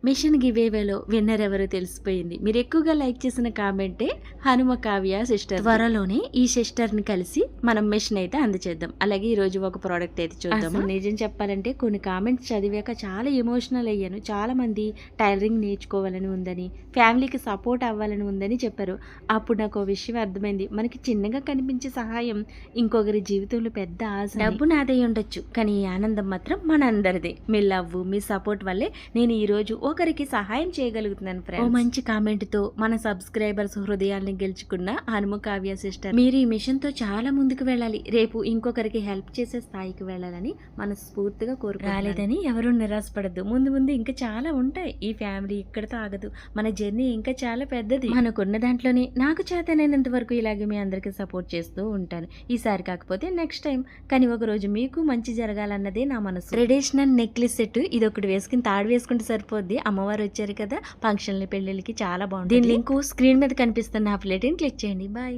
Machine గివేవేలో winner ఎవరో తెలిసిపోయింది. మీరు ఎక్కువగా లైక్ చేసిన కామెంటే హనుమ కావ్య సిస్టర్. త్వరలోనే ఈ సిస్టర్ ని కలిసి మనం మిషన్ అయితే అందచేద్దాం. అలాగే ఈ రోజు ఒక ప్రోడక్ట్ అయితే చూద్దాం. నిజం చెప్పాలంటే కొన్ని కామెంట్స్ చదివాక చాలా ఎమోషనల్ అయ్యాను. చాలా మంది టైలరింగ్ నేర్చుకోవాలని ఉందని, ఫ్యామిలీకి సపోర్ట్ అవ్వాలని ఉందని చెప్పారు. అప్పుడు నాకు విషయం అర్థమైంది. మనకి చిన్నగా కనిపించే సహాయం ఇంకొకరి జీవితంలో పెద్ద ఆశ. డబ్బు నాదే ఉండొచ్చు, కానీ ఈ ఆనందం మాత్రం మనందరిదే. మీ లవ్, మీ సపోర్ట్ వల్లే నేను ఈ రోజు ఒకరికి సహాయం చేయగలుగుతున్నాను ఫ్రెండ్స్. ఓ మంచి కామెంట్ తో మన సబ్స్క్రైబర్స్ హృదయాల్ని గెలుచుకున్న హనుమ కావ్య సిస్టర్, మీరు ఈ మిషన్ తో చాలా ముందుకు వెళ్ళాలి. రేపు ఇంకొకరికి హెల్ప్ చేసే స్థాయికి వెళ్ళాలని మనస్ఫూర్తిగా కోరుకోలేదని ఎవరూ నిరాశపడద్దు. ముందు ముందు ఇంకా చాలా ఉంటాయి. ఈ ఫ్యామిలీ ఇక్కడతో ఆగదు. మన జర్నీ ఇంకా చాలా పెద్దది. మనకున్న దాంట్లోనే నాకు చేతనైనంత వరకు ఇలాగే మీ అందరికీ సపోర్ట్ చేస్తూ ఉంటాను. ఈసారి కాకపోతే నెక్స్ట్ టైం, కానీ ఒక రోజు మీకు మంచి జరగాలన్నదే నా మనసు. ట్రెడిషనల్ నెక్లెస్ సెట్ ఇది ఒకటి వేసుకుని తాడు వేసుకుంటే సరిపోద్ది. అమ్మవారు వచ్చారు కదా ఫంక్షన్లు, పెళ్లిళ్ళకి చాలా బాగుంటుంది. దీని లింక్ స్క్రీన్ మీద కనిపిస్తున్న హాఫ్ ప్లేట్ని క్లిక్ చేయండి. బాయ్.